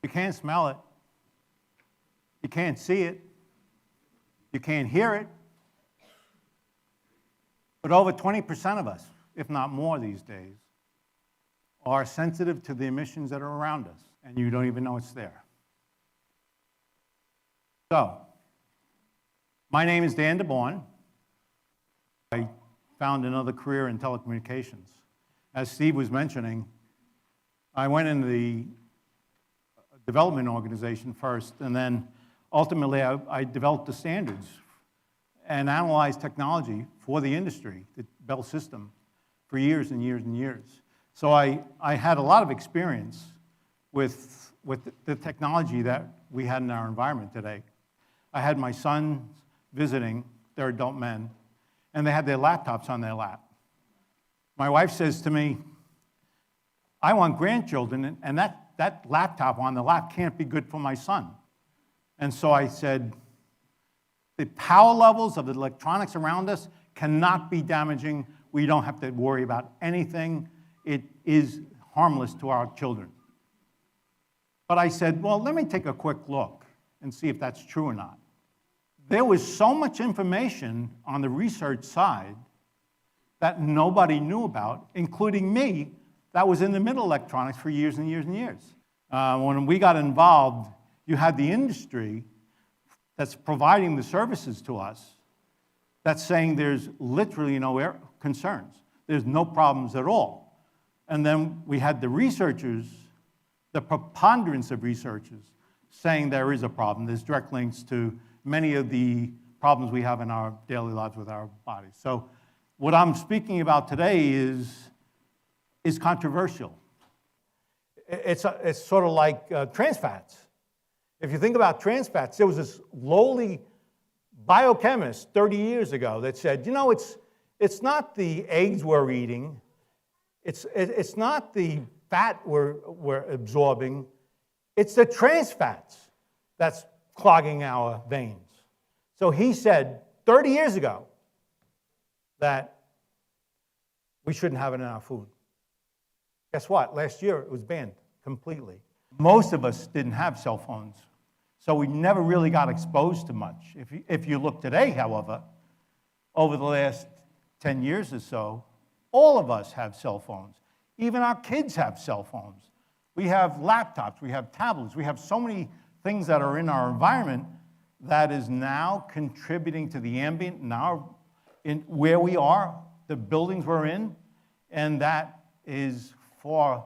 You can't smell it. You can't see it. You can't hear it. But over 20% of us, if not more these days, are sensitive to the emissions that are around us, and you don't even know it's there. So, my name is Dan DeBaun. I found another career in telecommunications. As Steve was mentioning, I went into the development organization first, and then ultimately I developed the standards and analyzed technology for the industry, the Bell system, for years and years and years. So I had a lot of experience with the technology that we had in our environment today. I had my sons visiting, they're adult men, and they had their laptops on their lap. My wife says to me, I want grandchildren, and that laptop on the lap can't be good for my son. And so I said, the power levels of the electronics around us cannot be damaging. We don't have to worry about anything. It is harmless to our children. But I said, well, let me take a quick look and see if that's true or not. There was so much information on the research side that nobody knew about, including me, that was in the middle electronics for years and years and years. When we got involved, you had the industry that's providing the services to us that's saying there's literally no concerns. There's no problems at all. And then we had the researchers, the preponderance of researchers, saying there is a problem. There's direct links to many of the problems we have in our daily lives with our bodies. So what I'm speaking about today is controversial. It's sort of like trans fats. If you think about trans fats, there was this lowly biochemist 30 years ago that said, you know, it's not the eggs we're eating, it's not the fat we're absorbing, it's the trans fats that's clogging our veins. So he said 30 years ago that we shouldn't have it in our food. Guess what? Last year it was banned completely. Most of us didn't have cell phones, so we never really got exposed to much. If you look today, however, over the last 10 years or so, all of us have cell phones. Even our kids have cell phones. We have laptops, we have tablets, we have so many things that are in our environment that is now contributing to the ambient, now in where we are, the buildings we're in, and that is far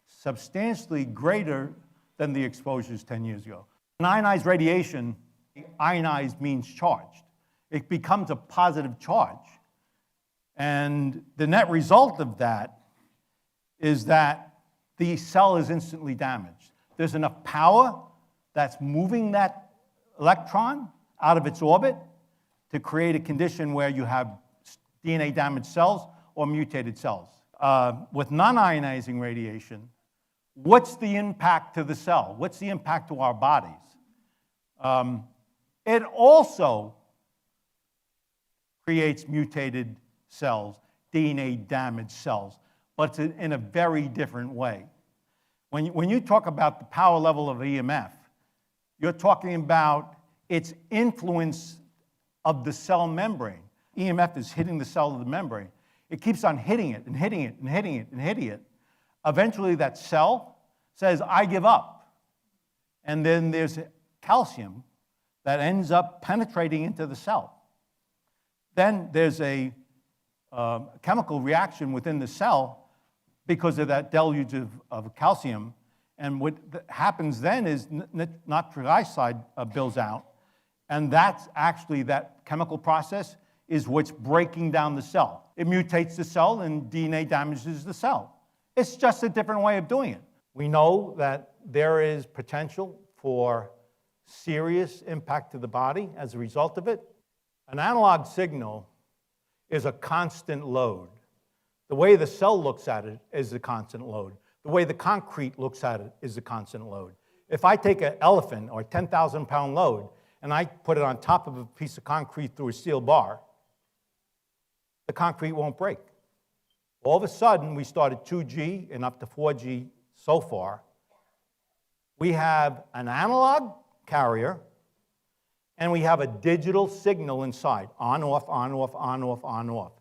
substantially greater than the exposures 10 years ago. In ionized radiation, ionized means charged. It becomes a positive charge. And the net result of that is that the cell is instantly damaged. There's enough power that's moving that electron out of its orbit to create a condition where you have DNA damaged cells or mutated cells. With non-ionizing radiation, what's the impact to the cell? What's the impact to our bodies? It also creates mutated cells, DNA damaged cells, but it's in a very different way. When you talk about the power level of EMF, you're talking about its influence of the cell membrane. EMF is hitting the cell of the membrane. It keeps on hitting it and hitting it and hitting it and hitting it. Eventually that cell says, I give up. And then there's calcium that ends up penetrating into the cell. Then there's a chemical reaction within the cell because of that deluge of calcium. And what happens then is nitric oxide builds out. And that's actually, that chemical process is what's breaking down the cell. It mutates the cell and DNA damages the cell. It's just a different way of doing it. We know that there is potential for serious impact to the body as a result of it. An analog signal is a constant load. The way the cell looks at it is a constant load. The way the concrete looks at it is a constant load. If I take an elephant or a 10,000-pound load and I put it on top of a piece of concrete through a steel bar, the concrete won't break. All of a sudden, we started 2G and up to 4G so far. We have an analog carrier, and we have a digital signal inside, on, off, on, off, on, off, on, off.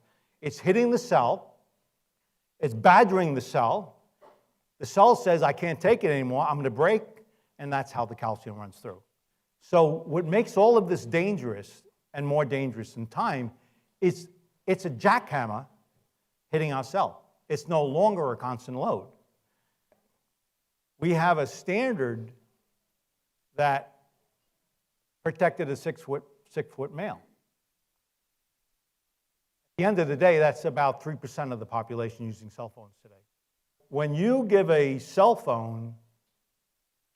It's hitting the cell. It's badgering the cell. The cell says, I can't take it anymore. I'm going to break, and that's how the calcium runs through. So what makes all of this dangerous and more dangerous in time is it's a jackhammer hitting our cell. It's no longer a constant load. We have a standard that protected a six-foot male. At the end of the day, that's about 3% of the population using cell phones today. When you give a cell phone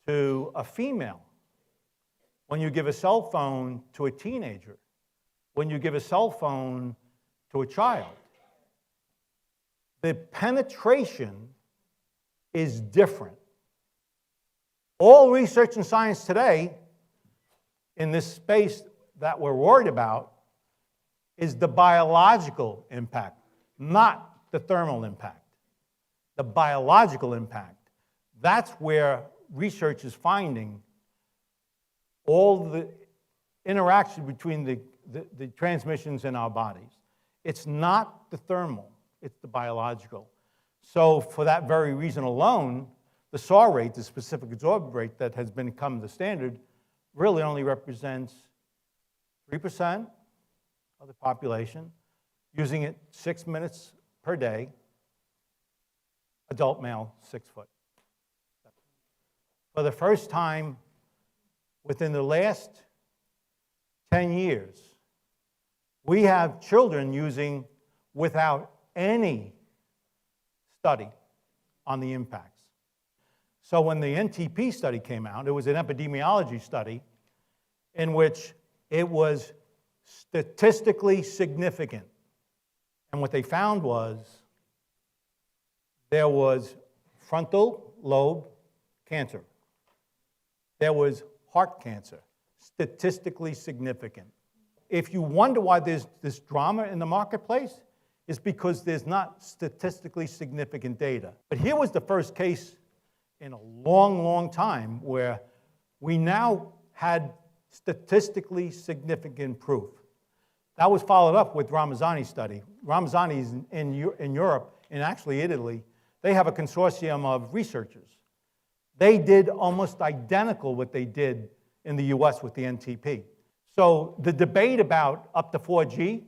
to a female, when you give a cell phone to a teenager, when you give a cell phone to a child, the penetration is different. All research and science today in this space that we're worried about is the biological impact, not the thermal impact. The biological impact. That's where research is finding all the interaction between the transmissions in our bodies. It's not the thermal, it's the biological. So for that very reason alone, the SAW rate, the specific absorption rate that has become the standard, really only represents 3% of the population, using it 6 minutes per day, adult male, 6 foot. For the first time within the last 10 years, we have children using without any study on the impacts. So when the NTP study came out, it was an epidemiology study in which it was statistically significant. And what they found was there was frontal lobe cancer. There was heart cancer, statistically significant. If you wonder why there's this drama in the marketplace, it's because there's not statistically significant data. But here was the first case in a long, long time where we now had statistically significant proof. That was followed up with Ramazzani's study. Ramazzani's in Europe, and actually Italy, they have a consortium of researchers. They did almost identical what they did in the US with the NTP. So the debate about up to 4G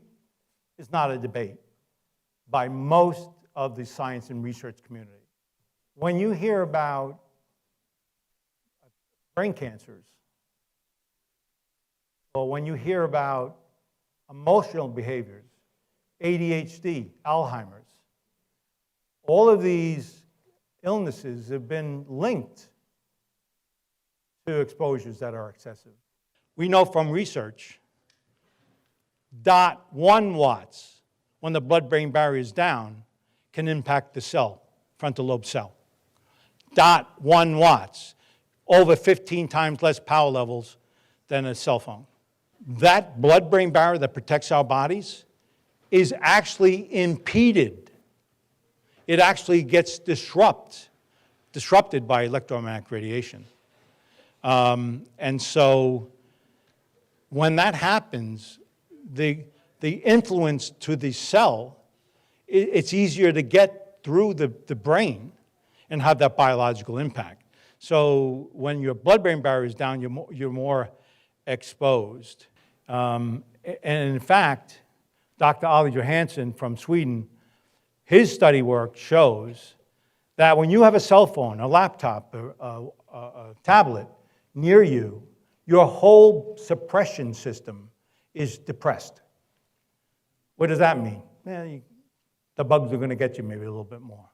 is not a debate by most of the science and research community. When you hear about brain cancers, or when you hear about emotional behaviors, ADHD, Alzheimer's, all of these illnesses have been linked to exposures that are excessive. We know from research, 0.1 watts, when the blood-brain barrier is down, can impact the cell, frontal lobe cell. 0.1 watts, over 15 times less power levels than a cell phone. That blood-brain barrier that protects our bodies is actually impeded. It actually gets disrupted by electromagnetic radiation. And so when that happens, the influence to the cell, it's easier to get through the brain and have that biological impact. So when your blood-brain barrier is down, you're more exposed. And in fact, Dr. Ali Johansson from Sweden, his study work shows that when you have a cell phone, a laptop, a tablet near you, your whole suppression system is depressed. What does that mean? The bugs are going to get you maybe a little bit more.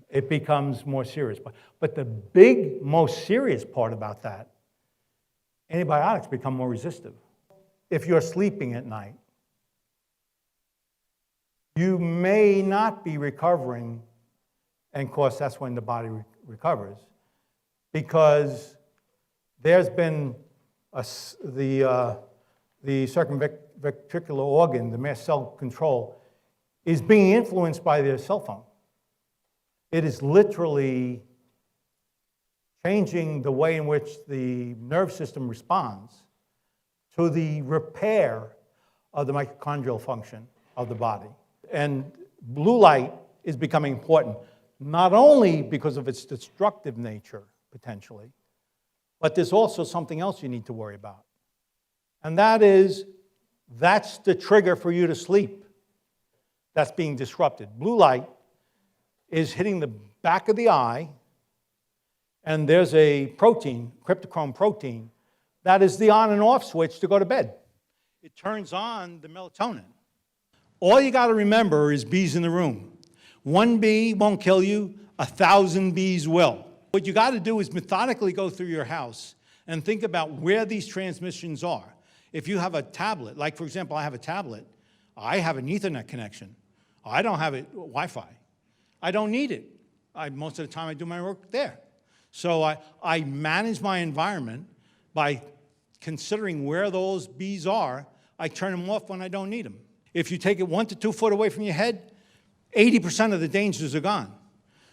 It becomes more serious. But the big, most serious part about that, antibiotics become more resistant. If you're sleeping at night, you may not be recovering, and of course that's when the body recovers, because there's been the circumventricular organ, the mast cell control, is being influenced by their cell phone. It is literally changing the way in which the nerve system responds to the repair of the mitochondrial function of the body. And blue light is becoming important, not only because of its destructive nature, potentially, but there's also something else you need to worry about. And that's the trigger for you to sleep that's being disrupted. Blue light is hitting the back of the eye, and there's a protein, cryptochrome protein, that is the on and off switch to go to bed. It turns on the melatonin. All you got to remember is bees in the room. One bee won't kill you, 1,000 bees will. What you got to do is methodically go through your house and think about where these transmissions are. If you have a tablet, like for example, I have a tablet, I have an Ethernet connection. I don't have it Wi-Fi. I don't need it. Most of the time I do my work there. So I manage my environment by considering where those bees are. I turn them off when I don't need them. If you take it 1 to 2 foot away from your head, 80% of the dangers are gone.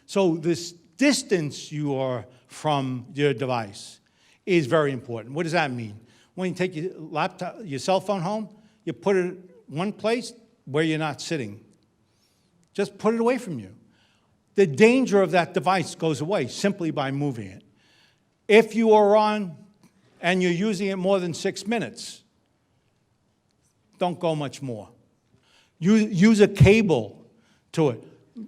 So this distance you are from your device is very important. What does that mean? When you take your laptop, your cell phone home, you put it one place where you're not sitting. Just put it away from you. The danger of that device goes away simply by moving it. If you are on and you're using it more than 6 minutes, don't go much more. Use a cable to it.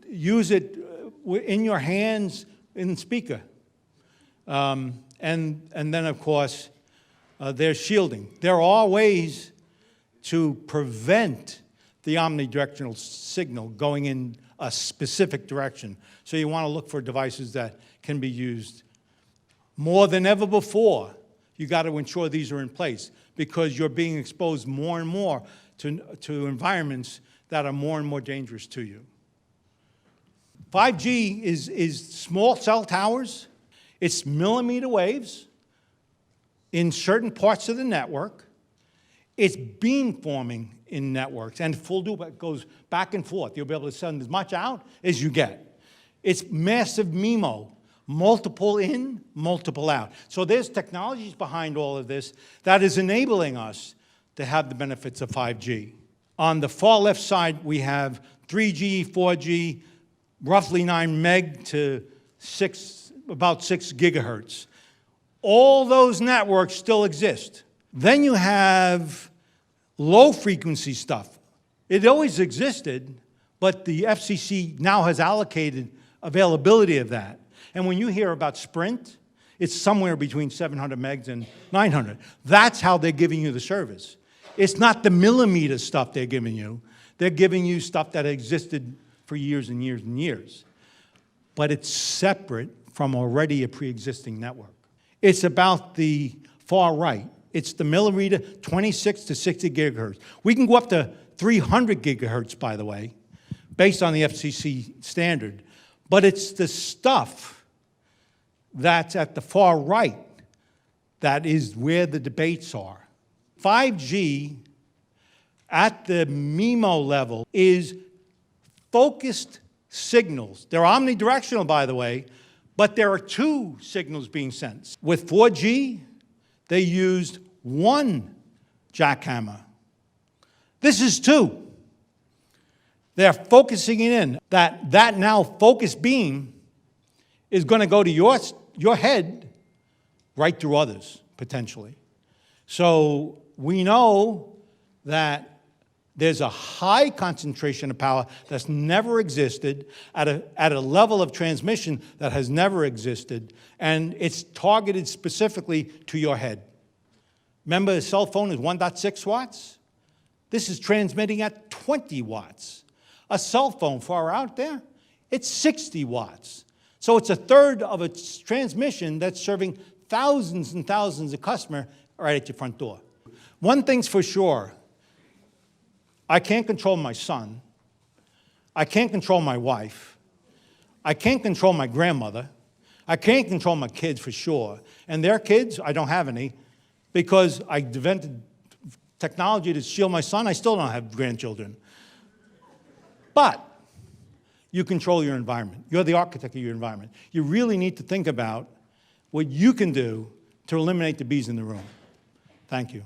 Use it in your hands in the speaker. And then, of course, there's shielding. There are ways to prevent the omnidirectional signal going in a specific direction. So you want to look for devices that can be used more than ever before. You got to ensure these are in place because you're being exposed more and more to environments that are more and more dangerous to you. 5G is small cell towers. It's millimeter waves in certain parts of the network. It's beamforming in networks, and full dupe goes back and forth. You'll be able to send as much out as you get. It's massive MIMO, multiple in, multiple out. So there's technologies behind all of this that is enabling us to have the benefits of 5G. On the far left side, we have 3G, 4G, roughly 9 meg to about 6 gigahertz. All those networks still exist. Then you have low-frequency stuff. It always existed, but the FCC now has allocated availability of that. And when you hear about Sprint, it's somewhere between 700 megs and 900. That's how they're giving you the service. It's not the millimeter stuff they're giving you. They're giving you stuff that existed for years and years and years. But it's separate from already a pre-existing network. It's about the far right. It's the millimeter, 26 to 60 gigahertz. We can go up to 300 gigahertz, by the way, based on the FCC standard. But it's the stuff that's at the far right that is where the debates are. 5G at the MIMO level is focused signals. They're omnidirectional, by the way, but there are 2 signals being sent. With 4G, they used 1 jackhammer. This is 2. They're focusing it in. That now focused beam is going to go to your head right through others, potentially. So we know that there's a high concentration of power that's never existed at a level of transmission that has never existed, and it's targeted specifically to your head. Remember, a cell phone is 1.6 watts? This is transmitting at 20 watts. A cell phone far out there, it's 60 watts. So it's a third of its transmission that's serving thousands and thousands of customers right at your front door. One thing's for sure, I can't control my son. I can't control my wife. I can't control my grandmother. I can't control my kids for sure. And their kids, I don't have any, because I invented technology to shield my son. I still don't have grandchildren. But you control your environment. You're the architect of your environment. You really need to think about what you can do to eliminate the bees in the room. Thank you.